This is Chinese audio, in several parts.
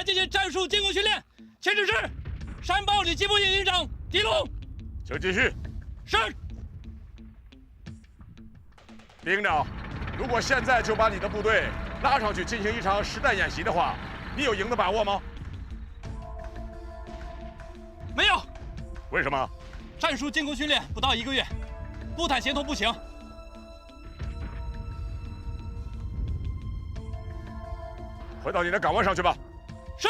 来进行战术进攻训练，请指示山豹旅机部营营长狄龙。请继续。是。李营长，如果现在就把你的部队拉上去进行一场实战演习的话，你有赢的把握吗？没有。为什么？战术进攻训练不到1个月，步坦协同不行。回到你的岗位上去吧。是。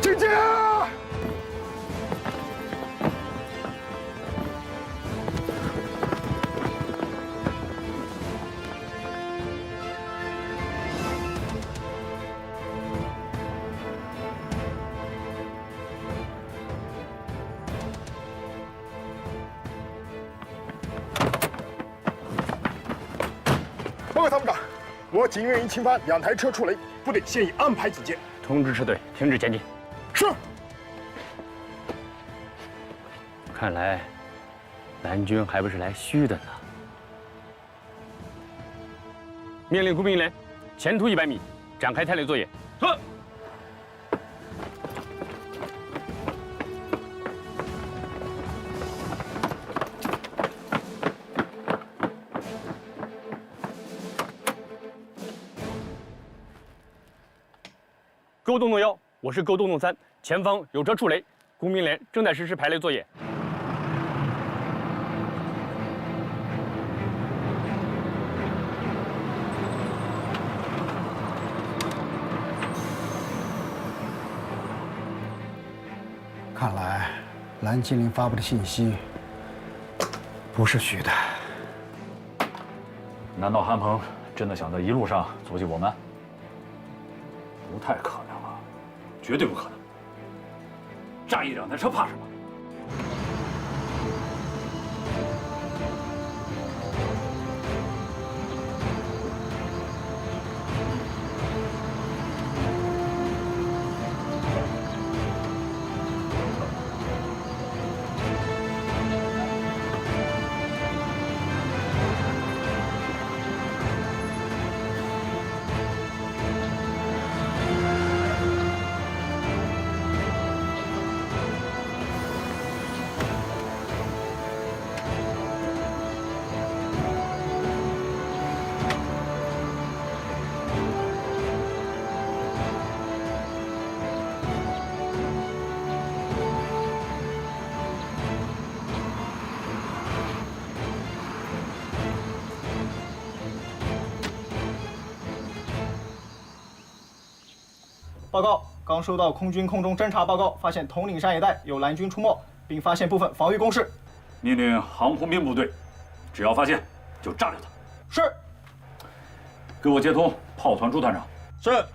进击！报告参谋长，我警员营侵犯2台车触雷，部队现已安排警戒。通知车队停止前进。是。看来，蓝军还不是来虚的呢。命令工兵连前突100米，展开探雷作业。是。沟洞洞1，我是沟洞洞3，前方有车触雷，工兵连正在实施排雷作业。看来蓝精灵发布的信息不是虚的。难道韩鹏真的想在一路上阻击我们？不太可能了，绝对不可能。炸1、2台车怕什么？报告，刚收到空军空中侦察报告，发现统领山一带有蓝军出没，并发现部分防御工事。命令航空兵部队，只要发现就炸掉它。是。给我接通炮团朱团长。是。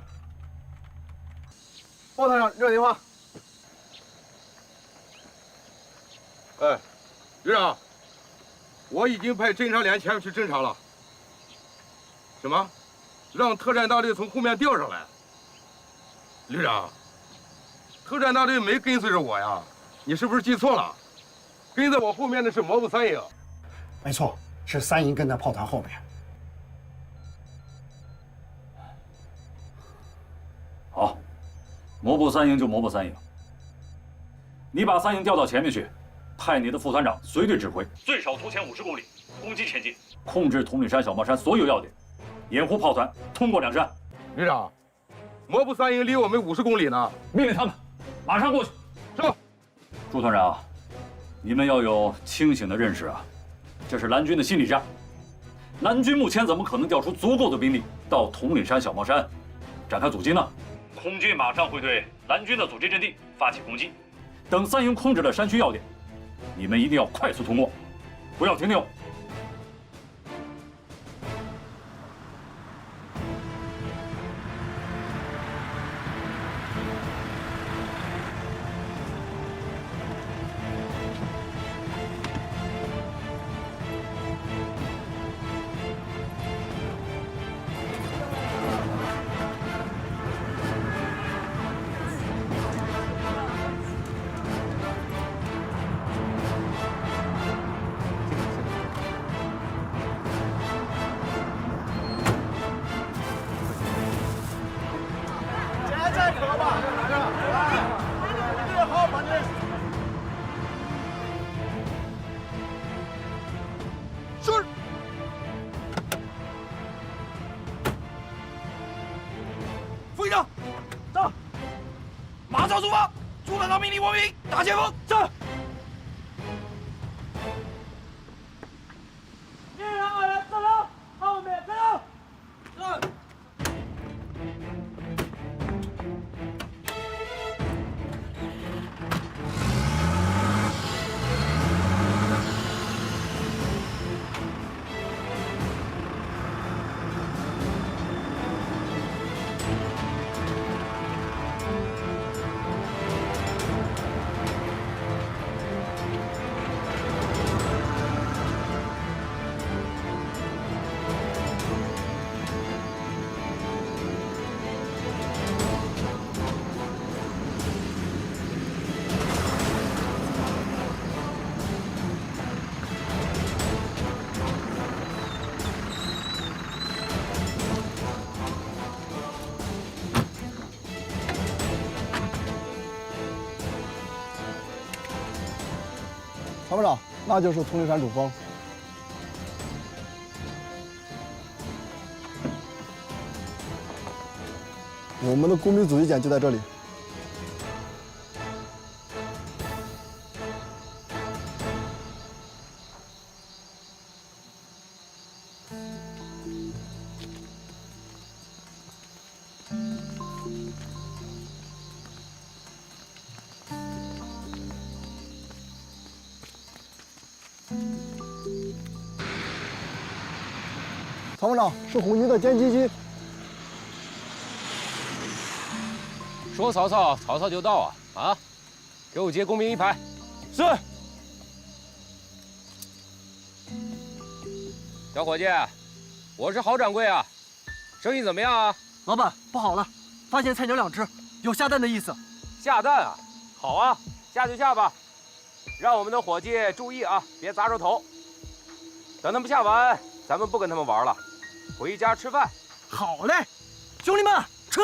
鲍团长，热电话。哎，旅长，我已经派侦察连前面去侦察了。什么？让特战大队从后面调上来？旅长，特战大队没跟随着我呀，你是不是记错了？跟在我后面的是摩步3营。没错，是3营跟在炮团后面。好，摩步3营就摩步3营，你把3营调到前面去，派你的副团长随队指挥，最少突前50公里，攻击前进，控制统领山、小帽山所有要点，掩护炮团通过2山。旅长，摩步3营离我们50公里呢。命令他们马上过去。是。朱团长，你们要有清醒的认识啊，这是蓝军的心理战。蓝军目前怎么可能调出足够的兵力到统领山、小帽山展开阻击呢？空军马上会对蓝军的阻击阵地发起攻击。等3营控制了山区要点，你们一定要快速通过，不要停留。来再磕吧，来，这好本领。是。副营长，到，马上出发，主管长命令我们打前锋，是。1、2人走了，后面跟上。是。参谋长，那就是通灵山主峰。我们的工兵阻击点就在这里。参谋长，是红军的歼击机。说曹操，曹操就到啊！啊，给我接工兵一排。是。小伙计，我是郝掌柜啊，生意怎么样啊？老板，不好了，发现菜鸟2只，有下蛋的意思。下蛋啊？好啊，下就下吧，让我们的伙计注意啊，别砸着头。等他们下完，咱们不跟他们玩了，回家吃饭。好嘞，兄弟们，撤！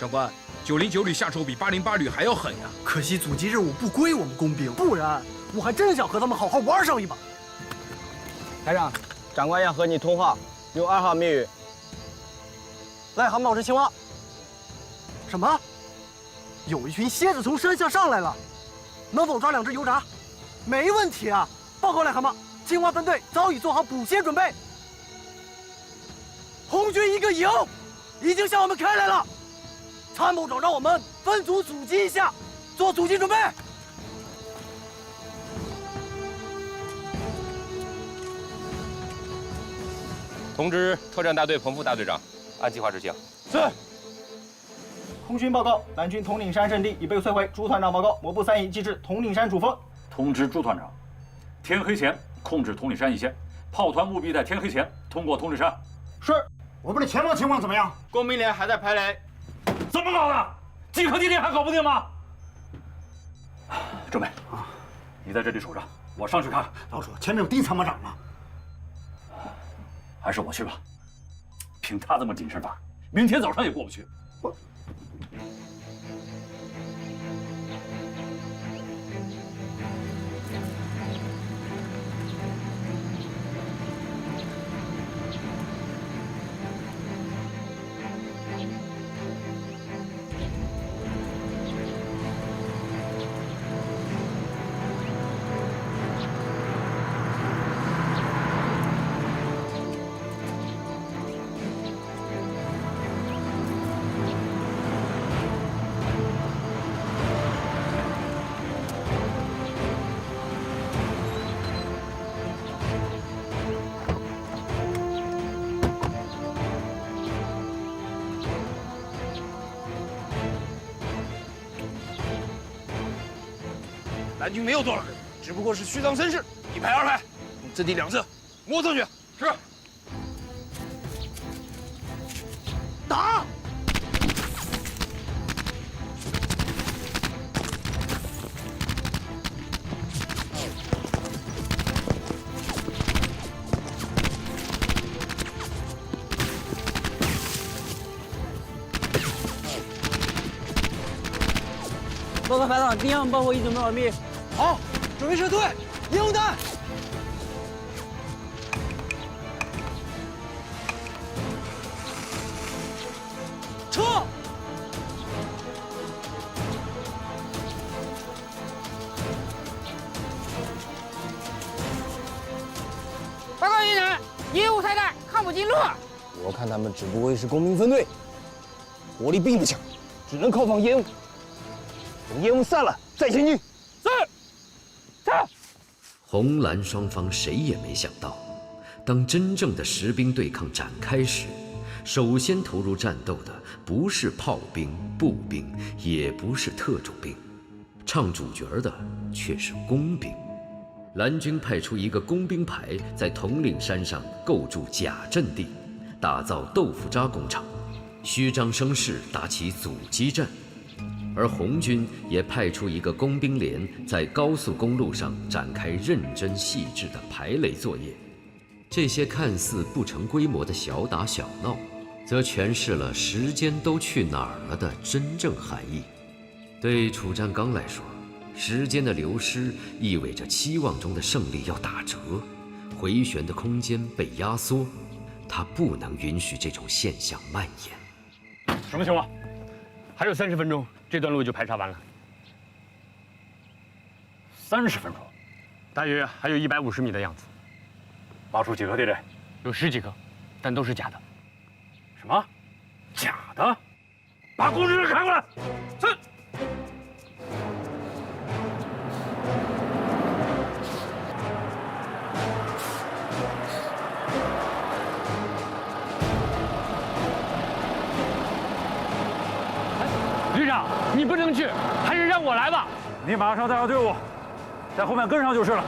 长官，909旅下手比808旅还要狠呀！可惜阻击任务不归我们工兵，不然我还真想和他们好好玩上一把。台长，长官要和你通话，用2号密语。癞蛤蟆是青蛙。什么？有一群蝎子从山下上来了，能否抓2只油炸？没问题啊！报告癞蛤蟆，青蛙分队早已做好补血准备。红军1个营已经向我们开来了。参谋长让我们分组阻击一下，做阻击准备。通知特战大队彭副大队长，按计划执行。是。空军报告，蓝军统领山阵地已被摧毁。朱团长报告，摩步3营击至统领山主峰。通知朱团长，天黑前控制统领山一线，炮团务必在天黑前通过统领山。是。我们的前方情况怎么样？工兵连还在排雷。怎么搞的？几颗地雷还搞不定吗？政委，你在这里守着，我上去看。老说前面有丁参谋长呢。还是我去吧。凭他这么谨慎法，明天早上也过不去。蓝军没有多少人，只不过是虚张声势。一排二排，从阵地两侧摸上去。是。打！报告排长，敌方炮火已准备完毕。好，准备撤退，烟雾弹。撤！报告营长，烟雾太大，看不清路。我看他们只不过是工兵分队，火力并不强，只能靠防烟雾。等烟雾散了再前进。是。红蓝双方谁也没想到，当真正的实兵对抗展开时，首先投入战斗的不是炮兵、步兵，也不是特种兵，唱主角的却是工兵。蓝军派出一个工兵排在统领山上构筑假阵地，打造豆腐渣工厂，虚张声势打起阻击战。而红军也派出一个工兵连在高速公路上展开认真细致的排雷作业。这些看似不成规模的小打小闹，则诠释了时间都去哪儿了的真正含义。对楚占刚来说，时间的流失意味着期望中的胜利要打折，回旋的空间被压缩，他不能允许这种现象蔓延。什么情况？还有30分钟，这段路就排查完了。30分钟，大约还有150米的样子。挖出几颗地雷？有10几颗，但都是假的。什么？假的？把工程师开过来。是。旅长，你不能去，还是让我来吧。你马上带上队伍，在后面跟上就是了。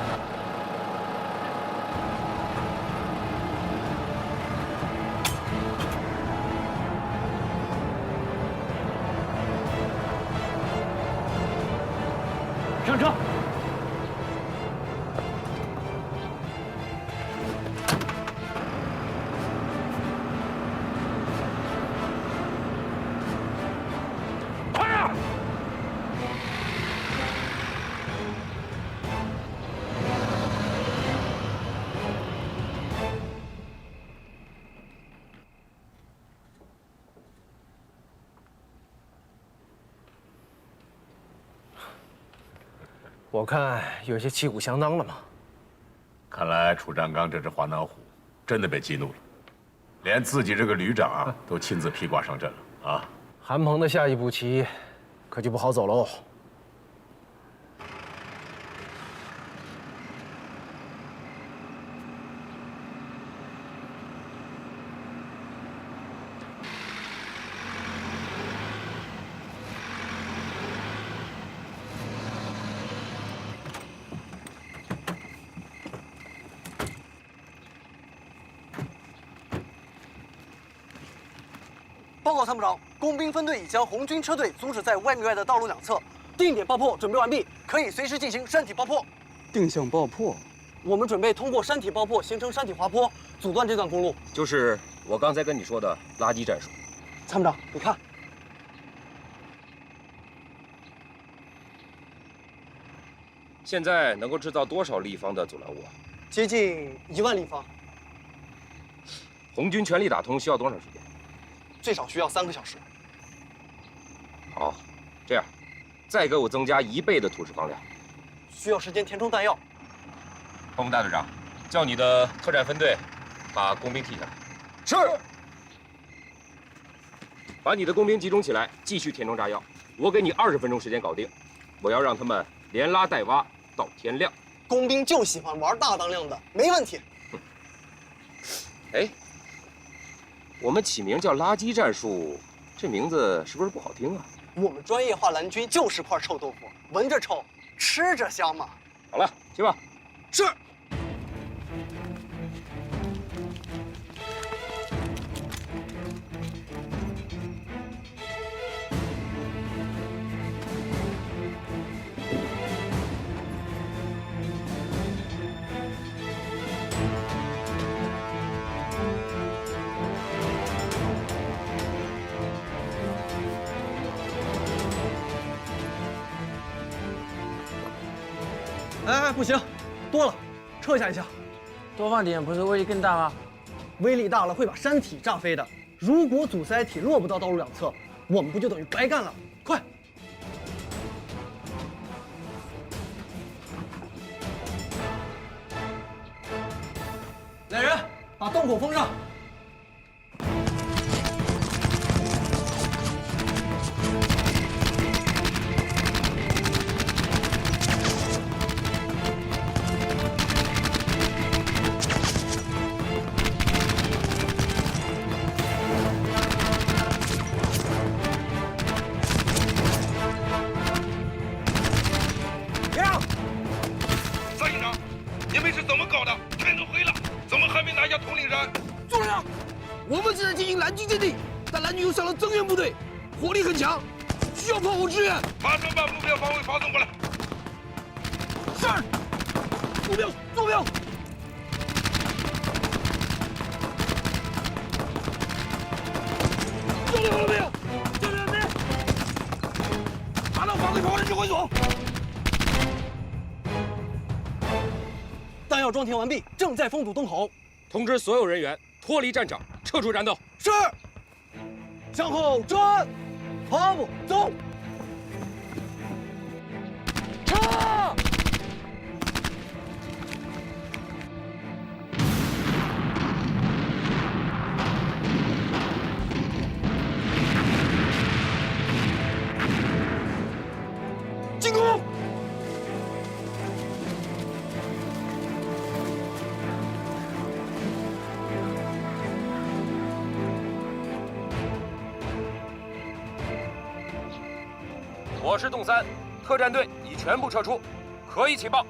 上车。我看有些旗鼓相当了嘛。看来楚占刚这只华南虎真的被激怒了，连自己这个旅长都亲自披挂上阵了啊！韩鹏的下一步棋可就不好走喽。报告参谋长，工兵分队已将红军车队阻止在外面外的道路两侧，定点爆破准备完毕，可以随时进行山体爆破。定向爆破，我们准备通过山体爆破形成山体滑坡，阻断这段公路。就是我刚才跟你说的垃圾战术。参谋长，你看，现在能够制造多少立方的阻拦物啊？接近1万立方，红军全力打通需要多长时间？最少需要3个小时。好，这样，再给我增加1倍的土石方量。需要时间填充弹药。报告大队长，叫你的特战分队把工兵替下来。是。把你的工兵集中起来，继续填充炸药。我给你20分钟时间搞定。我要让他们连拉带挖到天亮。工兵就喜欢玩大当量的，没问题。哎，我们起名叫垃圾战术，这名字是不是不好听啊？我们专业化蓝军就是块臭豆腐，闻着臭，吃着香吗？好了，去吧。是。哎，不行，多了，撤下一下。多放点不是威力更大吗？威力大了会把山体炸飞的。如果阻塞体落不到道路两侧，我们不就等于白干了？快！来人，把洞口封上。我们正在进行蓝军阵地，但蓝军又上了增援部队，火力很强，需要炮火支援。马上把目标方位发送过来。是。目标，坐标。兄弟好了没有？就这边。达到防卫炮的指挥所。弹药装填完毕，正在封堵洞口。通知所有人员脱离战场，撤出战斗。是。向后转，跑步走。撤！进攻！我是洞三，特战队已全部撤出，可以起爆。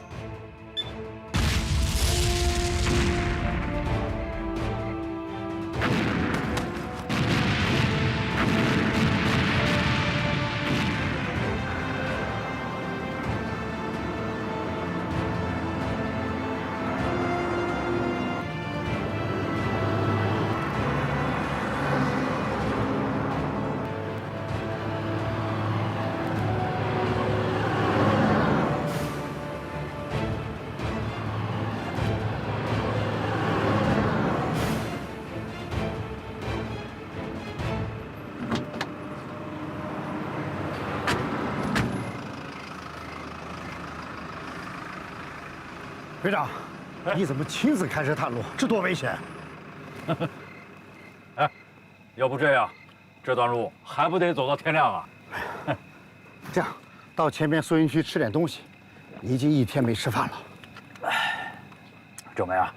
队长，你怎么亲自开车探路？这多危险！哎，要不这样，这段路还不得走到天亮啊？这样，到前面宿营区吃点东西，已经1天没吃饭了。政委啊，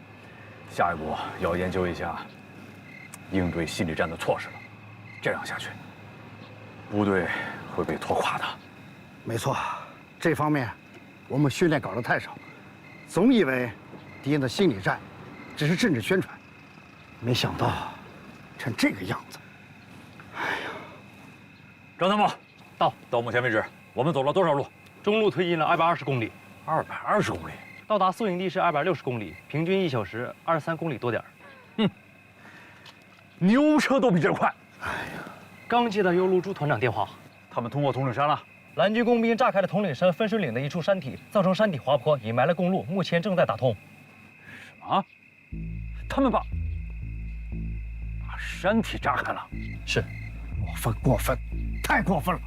下一步要研究一下应对心理战的措施了。这样下去，部队会被拖垮的。没错，这方面我们训练搞得太少。总以为敌人的心理战只是政治宣传，没想到成这个样子。哎呀，张参谋，到目前为止，我们走了多少路？中路推进了220公里，220公里，到达宿营地是260公里，平均1小时23公里多点。牛车都比这快。哎呀，刚接到右路朱团长电话，他们通过统领山了。蓝军工兵炸开了统领山分水岭的一处山体，造成山体滑坡，隐埋了公路，目前正在打通。什么？他们把山体炸开了？是。过分，太过分了！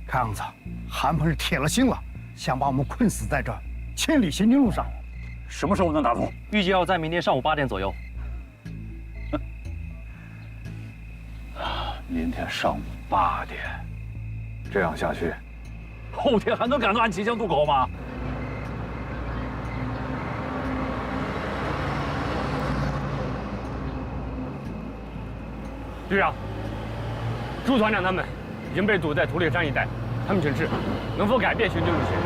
看样子，韩鹏是铁了心了，想把我们困死在这千里行军路上。什么时候能打通？预计要在明天上午8点左右。明天上午8点，这样下去，后天还能赶到安旗江渡口吗？队长，朱团长他们已经被堵在土里山一带，他们请示，能否改变行军路线？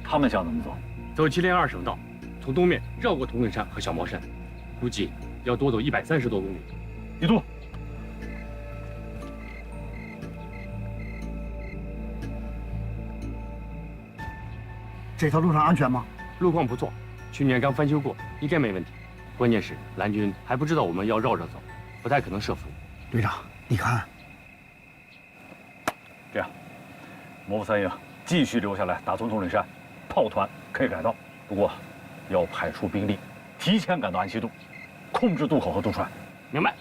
他们想怎么走？走祁连2省道，从东面绕过统领山和小茅山，估计要多走130多公里。一度。这条路上安全吗？路况不错，去年刚翻修过，应该没问题。关键是蓝军还不知道我们要绕着走，不太可能设伏。队长，你看，这样，摩步3营继续留下来打通统领山，炮团可以改道，不过要派出兵力，提前赶到安西渡，控制渡口和渡船。明白。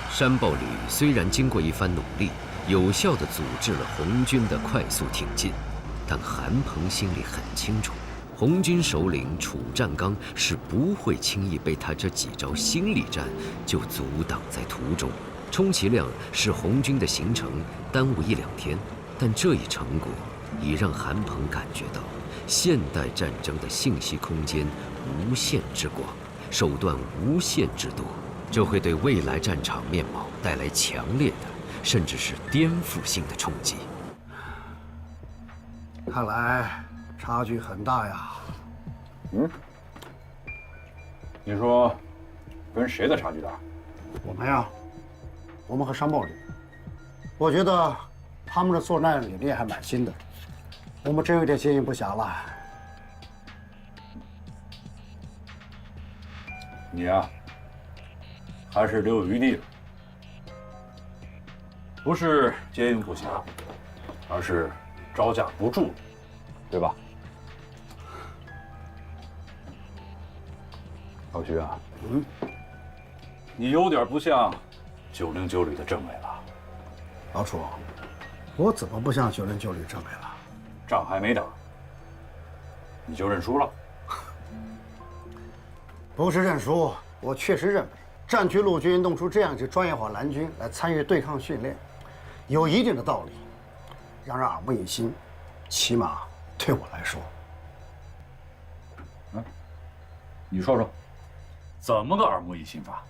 山豹旅虽然经过一番努力，有效地组织了红军的快速挺进，但韩鹏心里很清楚，红军首领楚占刚是不会轻易被他这几招心理战就阻挡在途中。充其量是红军的行程耽误1-2天，但这一成果已让韩鹏感觉到现代战争的信息空间无限之广，手段无限之多，这会对未来战场面貌带来强烈的，甚至是颠覆性的冲击。看来差距很大呀。你说，跟谁的差距大？我们呀，我们和山豹旅，我觉得他们的作战理念还蛮新的，我们真有点接应不暇了。你呀，还是留有余地，不是接应不暇，而是招架不住，对吧？老徐啊，你有点不像909旅的政委了。老楚，我怎么不像909旅政委了？仗还没打，你就认输了？不是认输，我确实认为战区陆军弄出这样一支专业化蓝军来参与对抗训练，有一定的道理，让人耳目一新，起码对我来说。你说说，怎么个耳目一新法？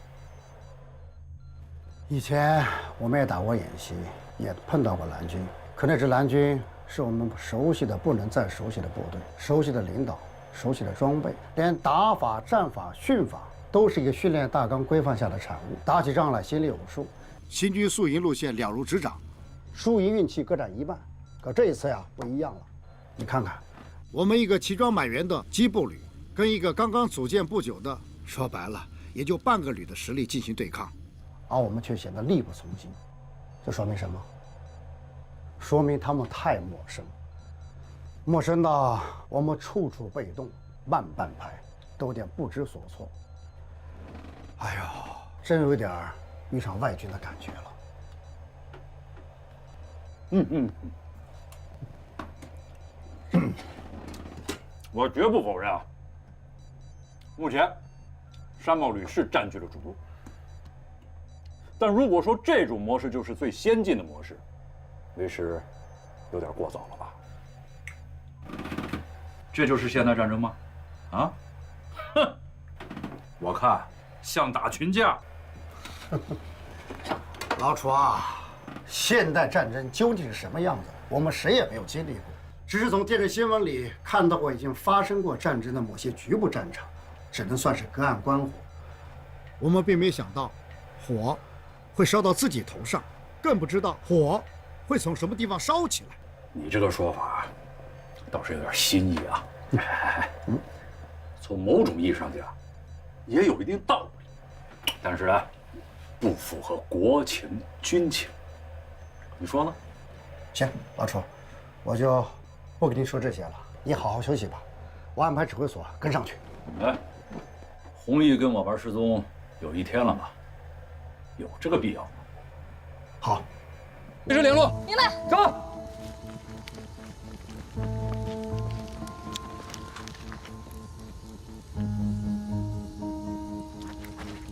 以前我们也打过演习，也碰到过蓝军，可那支蓝军是我们熟悉的不能再熟悉的部队，熟悉的领导，熟悉的装备，连打法、战法、训法都是一个训练大纲规范下的产物，打起仗来心里有数。行军宿营路线了如指掌，输赢运气各占一半。可这一次呀，不一样了。你看看，我们一个齐装满员的机步旅，跟一个刚刚组建不久的，说白了也就半个旅的实力进行对抗，而我们却显得力不从心。这说明什么？说明他们太陌生，陌生到我们处处被动，慢半拍，都有点不知所措。哎呦，真有点遇上外军的感觉了。我绝不否认啊。目前，山豹旅是占据了主动，但如果说这种模式就是最先进的模式，为师有点过早了吧？这就是现代战争吗？啊？哼！我看像打群架。老楚啊，现代战争究竟是什么样子，我们谁也没有经历过，只是从电视新闻里看到过已经发生过战争的某些局部战场，只能算是隔岸观火。我们并没想到，火会烧到自己头上，更不知道火会从什么地方烧起来。你这个说法倒是有点新意啊。从某种意义上讲，也有一定道理，但是呢，不符合国情军情。你说呢？行，老楚，我就不跟您说这些了，你好好休息吧。我安排指挥所跟上去。哎，弘毅跟我玩失踪有1天了吧？有这个必要吗？好，随时联络。明白。走。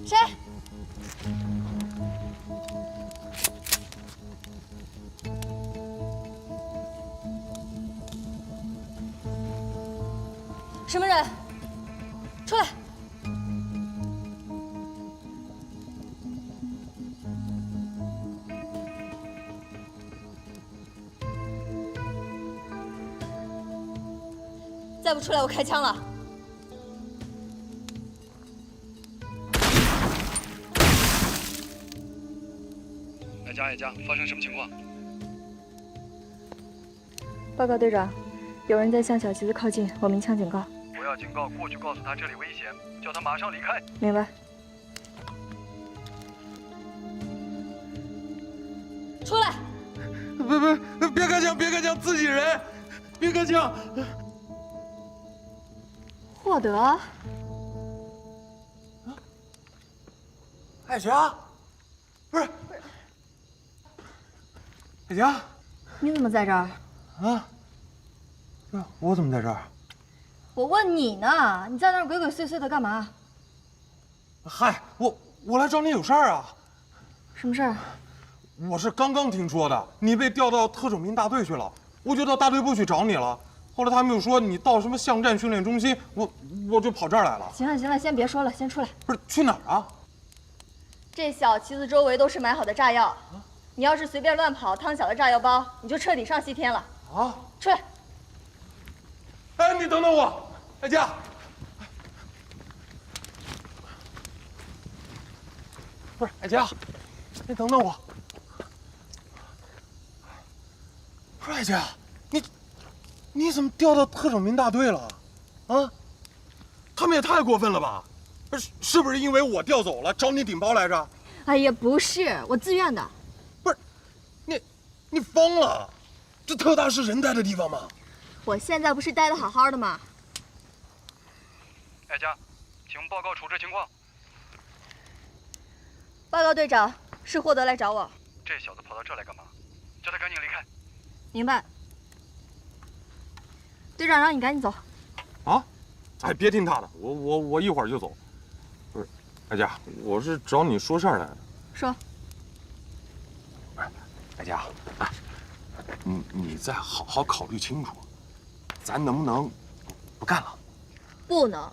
谁？什么人？出来！再不出来，我开枪了。艾佳，艾佳，发生什么情况？报告队长，有人在向小旗子靠近，我鸣枪警告。我要警告过去，告诉他这里危险，叫他马上离开。明白。出来！别开枪，别开枪，自己人，别开枪。获得。艾佳，不是，艾佳，你怎么在这儿？啊？我怎么在这儿？我问你呢，你在那儿鬼鬼祟祟的干嘛？嗨，我来找你有事儿啊。什么事儿？我是刚刚听说的，你被调到特种兵大队去了，我就到大队部去找你了。后来他们又说你到什么巷战训练中心，我就跑这儿来了。行了行了，先别说了，先出来。不是去哪儿啊？这小旗子周围都是埋好的炸药，你要是随便乱跑，趟小的炸药包，你就彻底上西天了。啊！出来！哎，你等等我，艾佳。不是艾佳，你等等我。不是艾佳，你怎么调到特种兵大队了？啊？他们也太过分了吧？是不是因为我调走了，找你顶包来着？哎呀，不是，我自愿的。不是，你疯了？这特大是人待的地方吗？我现在不是待得好好的吗？艾佳，请报告处置情况。报告队长，是获得来找我。这小子跑到这来干嘛？叫他赶紧离开。明白。队长让你赶紧走。啊？哎，别听他的，我一会儿就走。不是，艾佳，我是找你说事儿来的。说。不是，艾佳，哎，你再好好考虑清楚，咱能不能不干了？不能。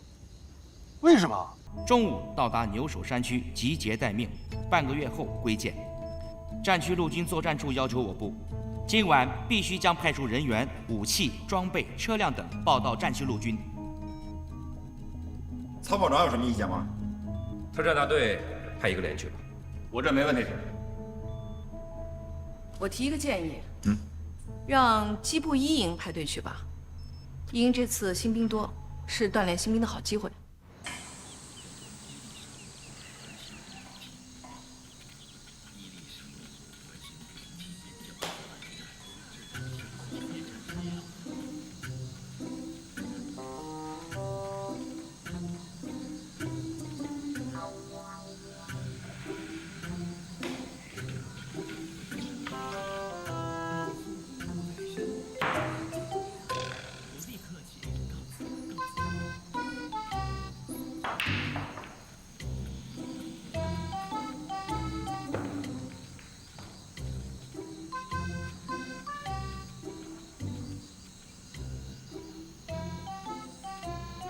为什么？中午到达牛首山区，集结待命，半个月后归建。战区陆军作战处要求我部，今晚必须将派出人员、武器、装备、车辆等报到战区陆军。参谋长有什么意见吗？特战大队派一个连去吧。我这没问题。我提一个建议，让机步一营派队去吧。一营这次新兵多，是锻炼新兵的好机会。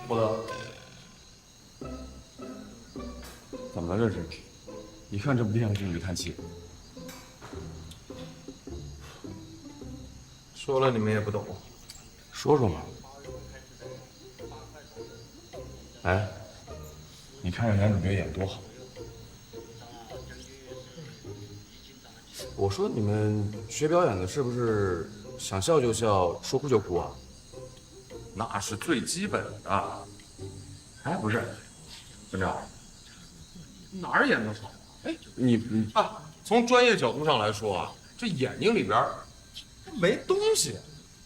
获得，怎么了这是？一看这不像是你叹气。说了你们也不懂，说说嘛。哎，你看这男主角演多好。我说你们学表演的是不是想笑就笑，说哭就哭啊？那是最基本的。哎，不是，村长，哪儿演的好？哎，你啊，从专业角度上来说啊，这眼睛里边没东西。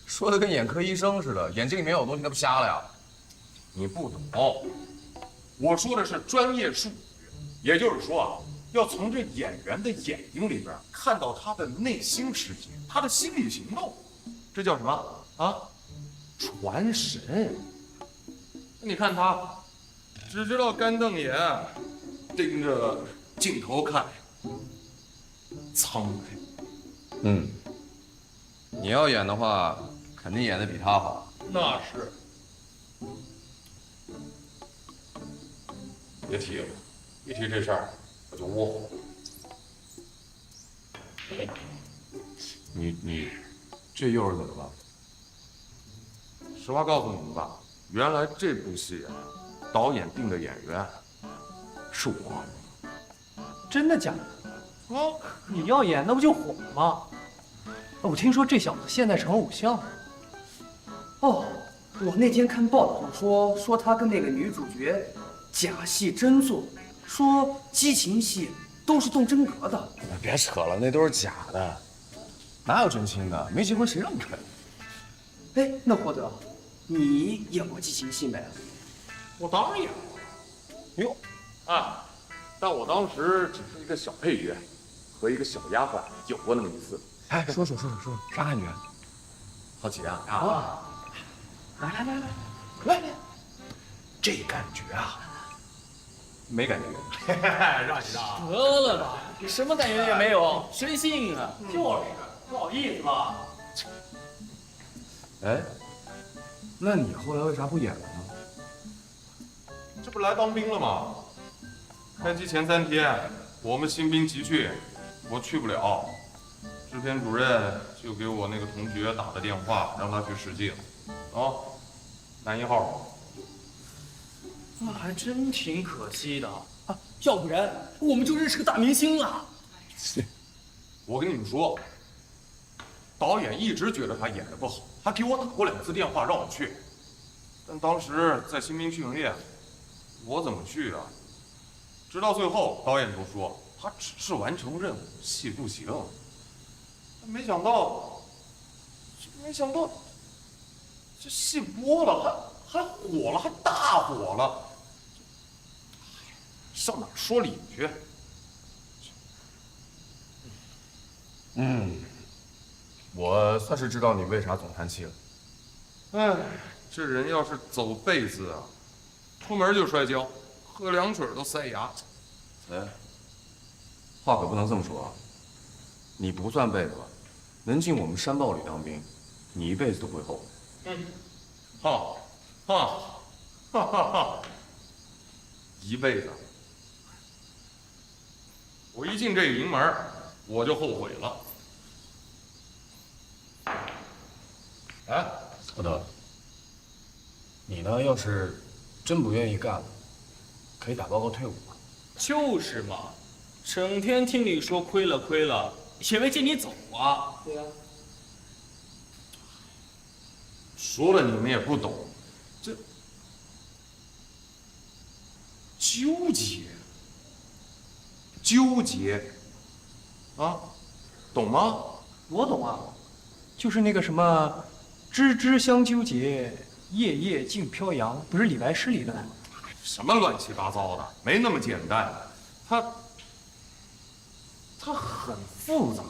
说的跟眼科医生似的，眼睛里面有东西，那不瞎了呀？你不懂，我说的是专业术语，也就是说啊，要从这演员的眼睛里边看到他的内心世界，他的心理行动，这叫什么啊？传神。你看他，只知道干瞪眼，盯着镜头看，苍白。你要演的话，肯定演得比他好。那是。别提了，一提这事儿我就窝火。你这又是怎么了？实话告诉你们吧，原来这部戏啊，导演定的演员是我。真的假的？哦，你要演那不就火了吗？我听说这小子现在成偶像了。哦，我那天看报道上说他跟那个女主角假戏真做，说激情戏都是动真格的。别扯了，那都是假的，哪有真情的？没结婚谁让你看？哎，那霍德，你演过激情戏没？我当然演过。哟，啊，但我当时只是一个小配角，和一个小丫鬟有过那么一次。哎，说啥感觉？好奇啊！啊！来，这感觉啊，没感觉。让你让。得了吧，你什么感觉也没有，谁信啊？就是，不好意思吧。哎，那你后来为啥不演了呢？这不来当兵了吗？开机前3天，我们新兵集训，我去不了。制片主任就给我那个同学打的电话，让他去试镜。男1号。那还真挺可惜的啊！要不然我们就认识个大明星了。我跟你们说，导演一直觉得他演得不好，还给我打过2次电话让我去。但当时在新兵训练，我怎么去啊？直到最后，导演都说他只是完成任务，戏不行。没想到，这戏播了，还火了，还大火了。上哪说理去？我算是知道你为啥总叹气了。哎，这人要是走背子啊，出门就摔跤，喝凉水都塞牙。哎，话可不能这么说啊！你不算背子吧？能进我们山豹里当兵，你一辈子都不会后悔。哈！一辈子。我一进这营门，我就后悔了。哎，霍德，你呢？要是真不愿意干了，可以打报告退伍啊。就是嘛，整天听你说亏了，也没见你走啊。对呀。说了你们也不懂，这纠结啊，懂吗？我懂啊，就是那个什么“枝枝相纠结，叶叶竞飘扬”，不是李白诗里的吗？什么乱七八糟的，没那么简单。它很复杂，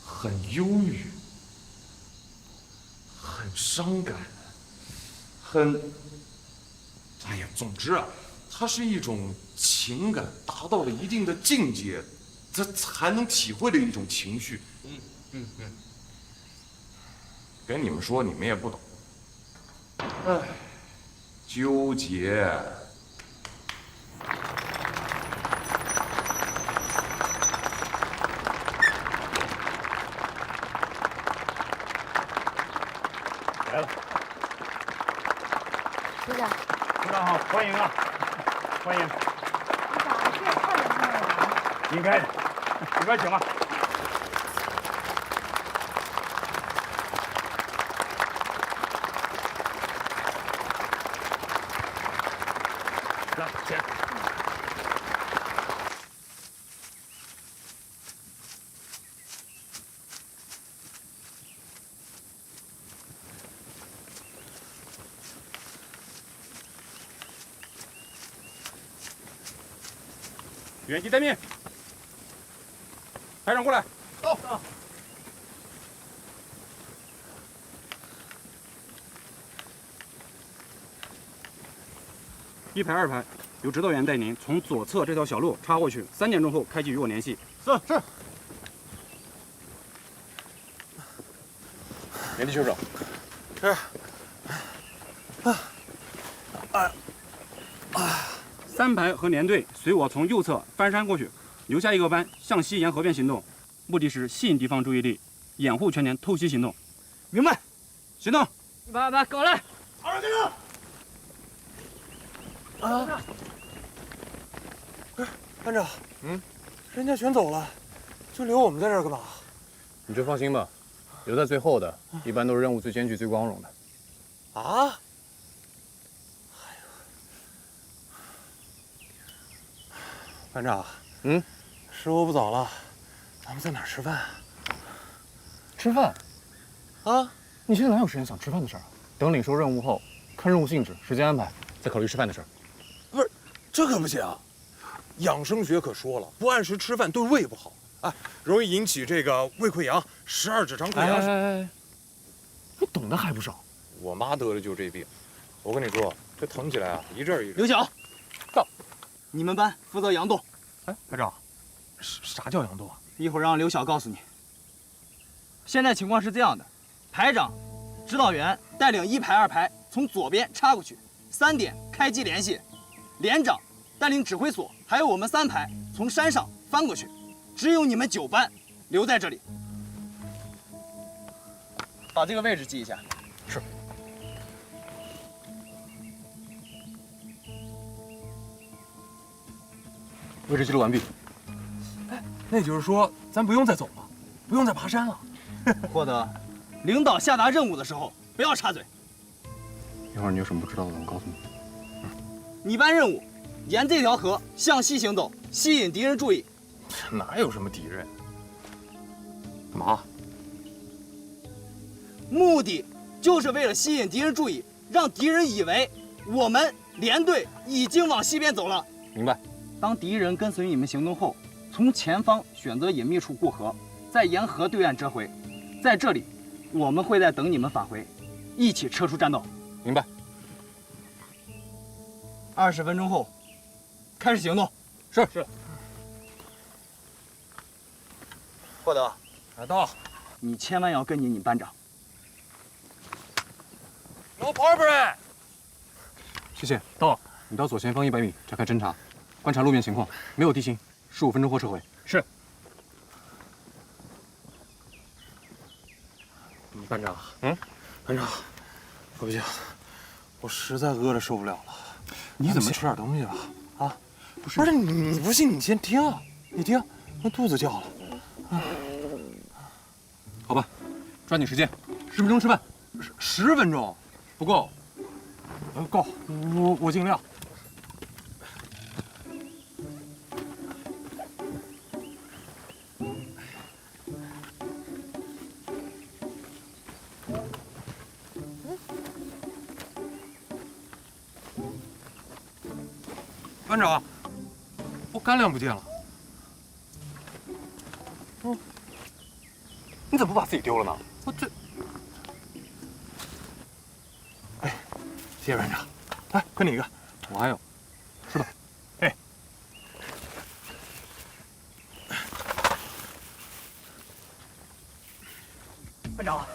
很忧郁，很伤感，哎呀，总之啊，它是一种情感达到了一定的境界，它才能体会的一种情绪。跟你们说，你们也不懂。哎，纠结。来了，组长。组长好，欢迎啊，欢迎。组长，这也太冷淡了吧？应该的，里边请吧。来，请。原机待命，排长过来。到。1排2排，由指导员带您从左侧这条小路插过去，3点钟后开机与我联系。是。原地休整。是。3排和连队随我从右侧翻山过去，留下一个弯向西沿河边行动，目的是吸引敌方注意力，掩护全连偷袭行动。明白。行动。188，跟我来。二队长。啊！不是班长，人家全走了，就留我们在这儿干嘛？你就放心吧，留在最后的，一般都是任务最艰巨、最光荣的。啊？班长，时候不早了，咱们在哪儿吃饭？吃饭？啊？你现在哪有时间想吃饭的事儿啊？等领收任务后，看任务性质、时间安排，再考虑吃饭的事儿。不是，这可不行。养生学可说了，不按时吃饭对胃不好，哎，容易引起这个胃溃疡、12指肠溃疡。哎，你懂得还不少。我妈得的就是这病，我跟你说，这疼起来啊，一阵一阵。刘晓，到，你们班负责佯动。哎，排长，啥叫佯动啊？一会儿让刘晓告诉你。现在情况是这样的，排长、指导员带领1排、2排从左边插过去，3点开机联系，连长带领指挥所还有我们3排从山上翻过去，只有你们9班留在这里。把这个位置记一下。是。位置记录完毕。哎，那也就是说，咱不用再走了，不用再爬山了。获得，领导下达任务的时候不要插嘴。一会儿你有什么不知道的，我告诉你。你班任务，沿这条河向西行走，吸引敌人注意。哪有什么敌人？干嘛？目的就是为了吸引敌人注意，让敌人以为我们连队已经往西边走了。明白。当敌人跟随你们行动后，从前方选择隐秘处过河，再沿河对岸折回。在这里，我们会在等你们返回，一起撤出战斗。明白。20分钟后，开始行动。是。获得，来到。你千万要跟紧你班长。No problem。谢谢。到。你到左前方100米展开侦查，观察路面情况，没有地形，15分钟后撤回。是。班长，班长，不行，我实在饿得受不了了。你怎么吃点东西吧？啊，不是你不信你先听，你听，我肚子叫了。好吧，抓紧时间，10分钟吃饭。10分钟，不够。够，我尽量。班长，我干粮不见了。你怎么不把自己丢了呢？我这……哎，谢谢班长。来，分你一个。我还有，吃吧。哎，班长，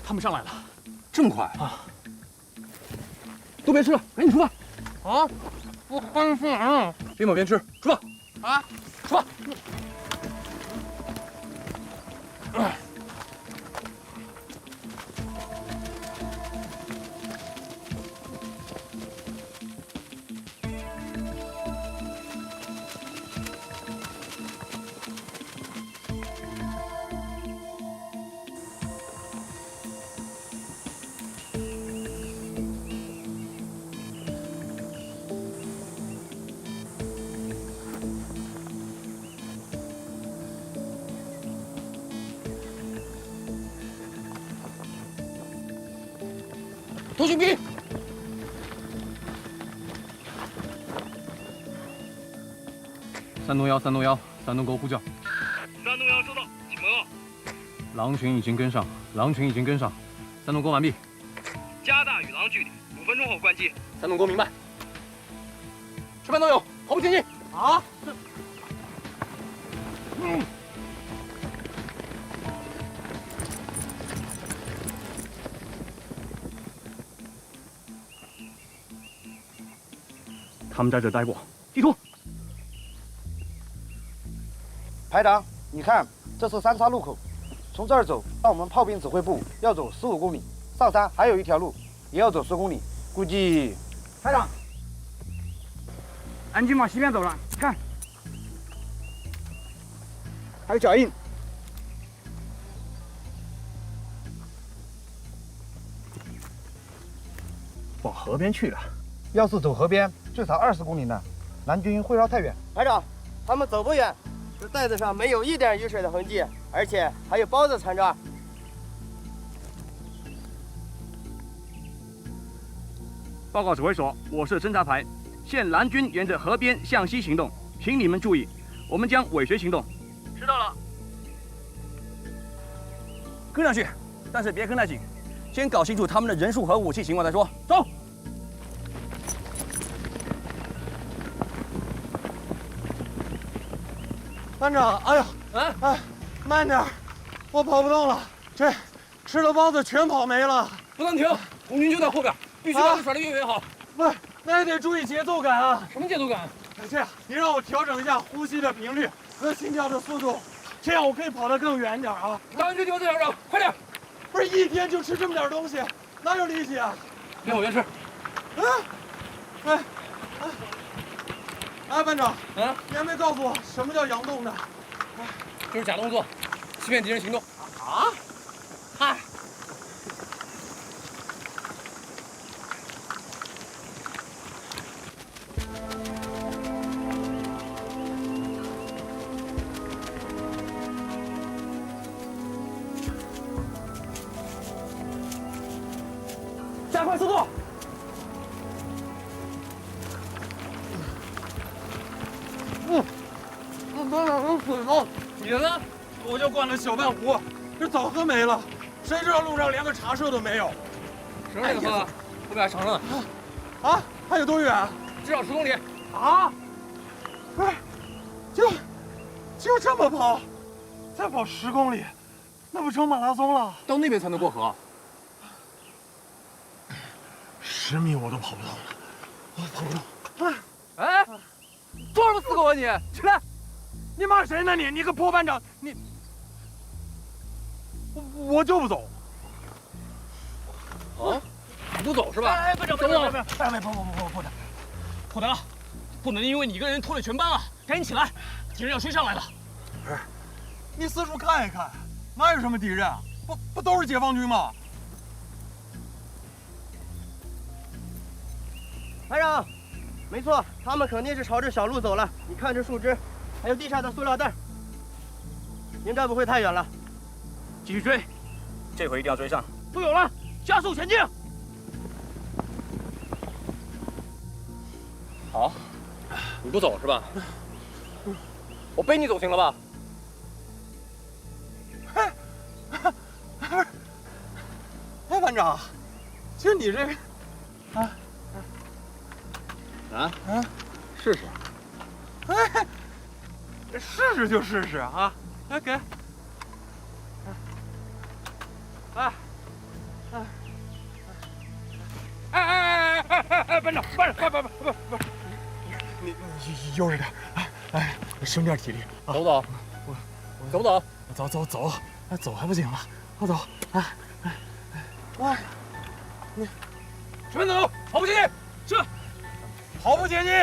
他们上来了。这么快啊！都别吃了，赶紧出发。啊！我刚吃完了。边跑边吃，出发！啊，出发！头行兵！301，301，山东沟呼叫。301收到，请报告。狼群已经跟上，狼群已经跟上，山东沟完毕。加大与狼距离，5分钟后关机。山东沟明白。吃饭都有，跑步前进。啊！他们在这待过。地图。排长，你看，这是三岔路口，从这儿走到我们炮兵指挥部要走15公里，上山还有一条路，也要走10公里，估计。排长，蓝军往西边走了，看，还有脚印。往河边去了。要是走河边，最少20公里呢，蓝军会绕太远。排长，他们走不远，这袋子上没有一点雨水的痕迹，而且还有包子缠着。报告指挥所，我是侦察排，现蓝军沿着河边向西行动，请你们注意，我们将尾随行动。知道了。跟上去，但是别跟太紧，先搞清楚他们的人数和武器情况再说。走。班长，哎呀，慢点，我跑不动了，这吃的包子全跑没了。不能停，红军就在后边，必须把它甩得越远好。不，那也得注意节奏感啊。什么节奏感？这样，你让我调整一下呼吸的频率和心跳的速度，这样我可以跑得更远点啊。当然就调整，快点！不是一天就吃这么点东西，哪有力气啊？边跑边吃。班长，你还没告诉我什么叫佯动呢？就是假动作，欺骗敌人行动。啊？嗨。加快速度！班长有水吗？你的呢？我就灌了小半壶，这早喝没了。谁知道路上连个茶社都没有？什么时候喝？后边还长着呢。啊？还有多远？至少10公里。啊？不是，就这么跑，再跑10公里，那不成马拉松了？到那边才能过河。10米我都跑不动了，我跑不动。哎，做什么死狗啊你？起来！你骂谁呢你？你个破班长！你，我就不走。啊？你不走是吧？哎，班长，不能，不能因为你一个人拖累全班啊！赶紧起来，敌人要追上来了。不是，你四处看一看，哪有什么敌人啊？不都是解放军吗？排长，没错，他们肯定是朝着小路走了。你看这树枝，还有地上的塑料袋，应该不会太远了。继续追，这回一定要追上。都有了，加速前进！好，你不走是吧？我背你走行了吧？哎，班长，就你这个，试试。哎，试试就试试啊！来给。班长，不，你悠着点，省点体力。走不走？走不走？走还不行吗？我走。你全走，跑步前进，是，跑步前进。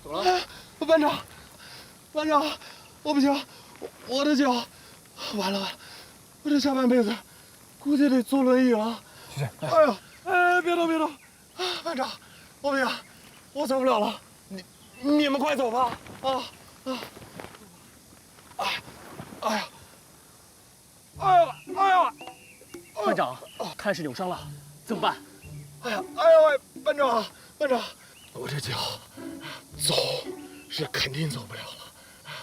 怎么了？班长，我不行，我的脚，完了，我这下半辈子估计得坐轮椅了。别动，班长，我不行，我走不了了，你们快走吧，班长，看是扭伤了，怎么办？班长，我这脚走是肯定走不了了，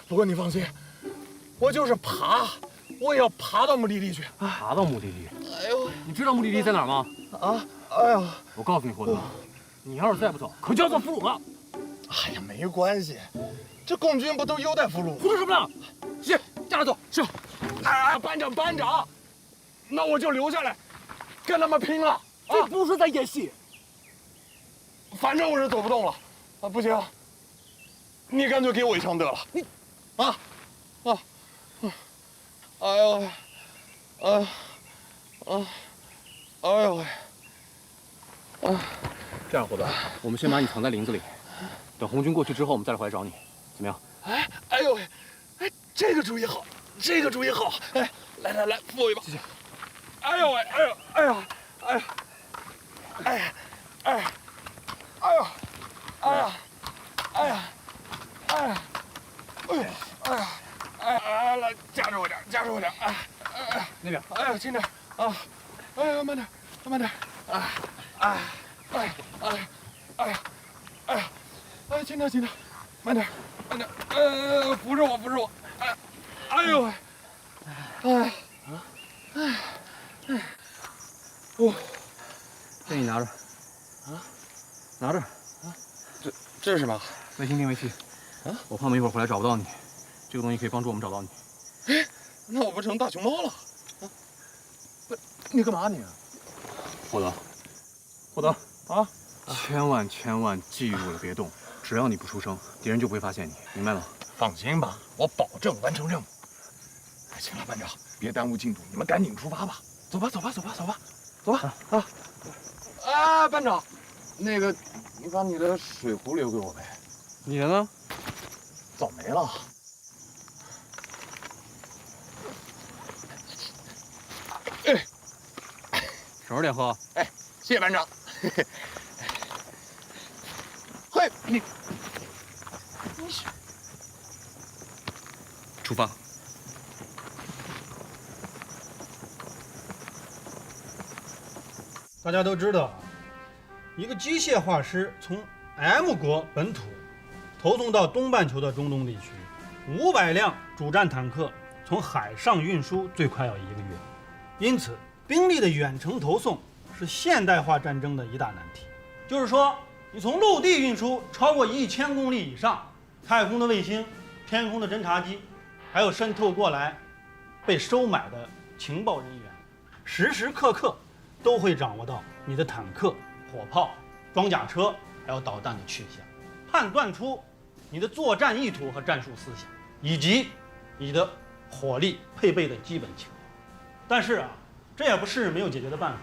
不过你放心，我就是爬，我也要爬到目的地去。爬到目的地？哎呦，你知道目的地在哪儿吗？我告诉你，伙子，你要是再不走，可就要做俘虏了。哎呀，没关系，这共军不都优待俘虏吗？俘虏什么呢？行，驾着走。是。班长，那我就留下来，跟他们拼了。这不是在演戏，反正我是走不动了，啊，不行，你干脆给我一枪得了，你，啊，哎呦喂，哎呦喂，这样，伙伴，我们先把你藏在林子里，等红军过去之后，我们再来回来找你，怎么样？哎呦喂，哎，这个主意好，这个主意好，哎，来，扶我一把，谢谢。哎呦喂，哎呦，来夹着我点，那边，哎呀，轻点啊，哎呀，慢点，哎，轻点，慢点，扶着我，哎呦喂，这你拿着，拿着，这是什么？卫星定位器，我怕我们一会儿回来找不到你，这个东西可以帮助我们找到你。哎，那我不成大熊猫了？不，你干嘛你？获得啊！千万记住了，别动，只要你不出声，敌人就不会发现你，明白吗？放心吧，我保证完成任务。哎，行了，班长，别耽误进度，你们赶紧出发吧。走吧！啊，班长，那个，你把你的水壶留给我呗。你的呢？早没了。哎，省着点喝。哎，谢谢班长。嘿，你出发。大家都知道，一个机械化师从 M 国本土投送到东半球的中东地区，500辆主战坦克从海上运输最快要1个月，因此兵力的远程投送是现代化战争的一大难题。就是说，你从陆地运输超过1000公里以上，太空的卫星、天空的侦察机，还有渗透过来被收买的情报人员，时时刻刻都会掌握到你的坦克、火炮、装甲车还有导弹的去向，判断出你的作战意图和战术思想，以及你的火力配备的基本情况。但是啊，这也不是没有解决的办法。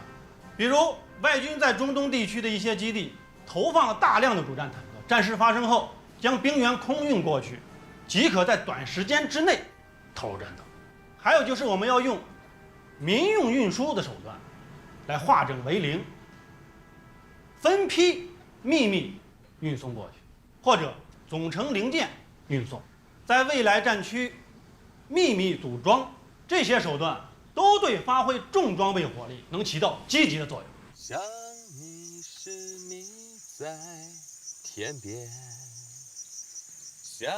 比如外军在中东地区的一些基地投放了大量的主战坦克，战事发生后将兵员空运过去，即可在短时间之内投入战斗。还有就是我们要用民用运输的手段来化整为零，分批秘密运送过去，或者总成零件运送，在未来战区秘密组装，这些手段都对发挥重装备火力能起到积极的作用。想你时你在天边，想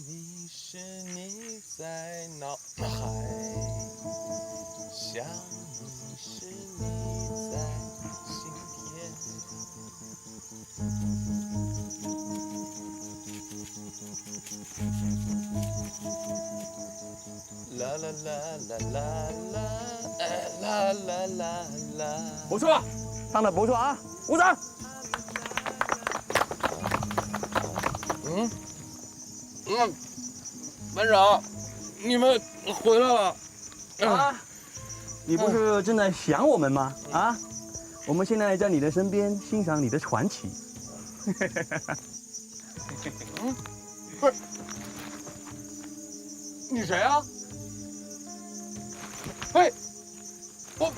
你时你在脑海，想你时你在心田。啦啦啦啦啦啦啦啦啦啦！不错，唱的不错啊，鼓掌。班长，你们回来了啊！你不是正在想我们吗？啊，我们现在在你的身边欣赏你的传奇。不是，你谁啊？哎，我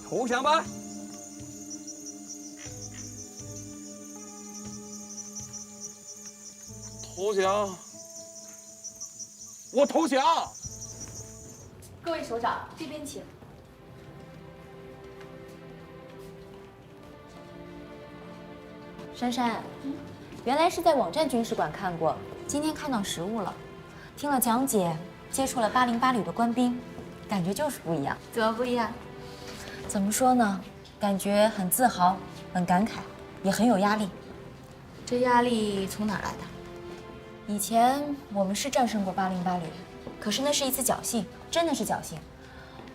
投降吧！投降！我投降！各位首长，这边请。珊珊，原来是在网站军事馆看过，今天看到实物了，听了讲解，接触了808旅的官兵，感觉就是不一样。怎么不一样？怎么说呢？感觉很自豪，很感慨，也很有压力。这压力从哪儿来的？以前我们是战胜过808旅，可是那是一次侥幸，真的是侥幸。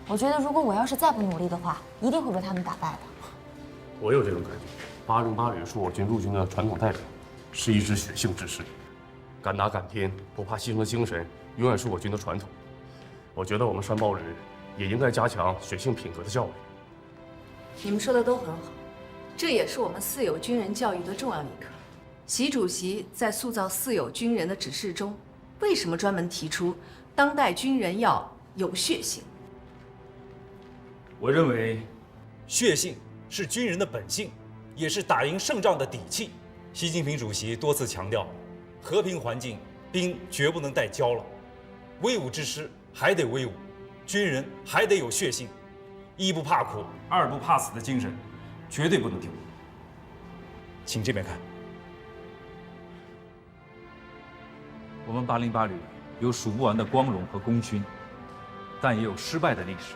我觉得如果我要是再不努力的话，一定会被他们打败的。我有这种感觉。808旅是我军陆军的传统代表，是一支血性之师，敢打敢拼、不怕牺牲的精神，永远是我军的传统。我觉得我们山豹旅也应该加强血性品格的教育。你们说的都很好，这也是我们四有军人教育的重要一课。习主席在塑造四有军人的指示中，为什么专门提出当代军人要有血性？我认为，血性是军人的本性，也是打赢胜仗的底气。习近平主席多次强调，和平环境兵绝不能带骄了，威武之师还得威武，军人还得有血性，一不怕苦，二不怕死的精神，绝对不能丢。请这边看，我们808旅有数不完的光荣和功勋，但也有失败的历史。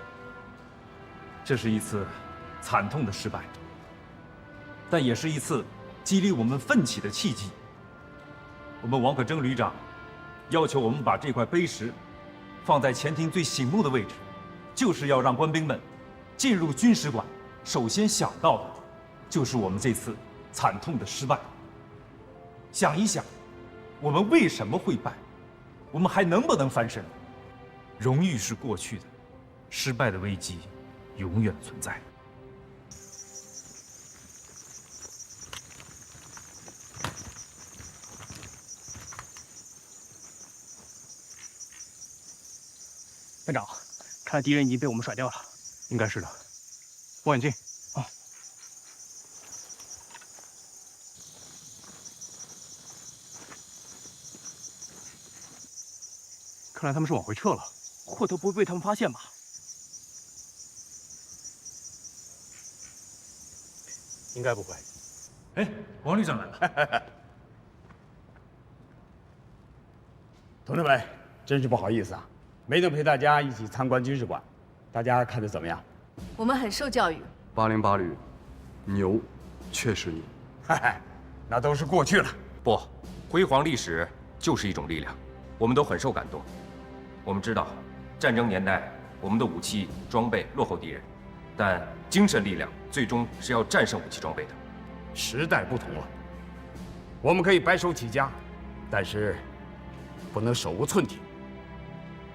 这是一次惨痛的失败，但也是一次激励我们奋起的契机。我们王可征旅长要求我们把这块碑石放在前厅最醒目的位置，就是要让官兵们进入军史馆，首先想到的就是我们这次惨痛的失败。想一想，我们为什么会败？我们还能不能翻身？荣誉是过去的，失败的危机永远存在。班长，看来敌人已经被我们甩掉了。应该是的。望远镜。啊。看来他们是往回撤了，霍头不会被他们发现吧？应该不会。哎，王旅长来了。同志们，真是不好意思啊，没能陪大家一起参观军事馆，大家看得怎么样？我们很受教育。808旅，牛，确实牛。嗨嗨，那都是过去了。不，辉煌历史就是一种力量，我们都很受感动。我们知道，战争年代我们的武器装备落后敌人，但精神力量最终是要战胜武器装备的。时代不同了，我们可以白手起家，但是不能手无寸铁。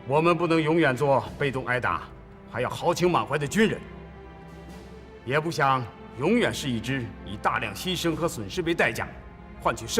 我们不能永远做被动挨打，还要豪情满怀的军人，也不想永远是一支以大量牺牲和损失为代价换取胜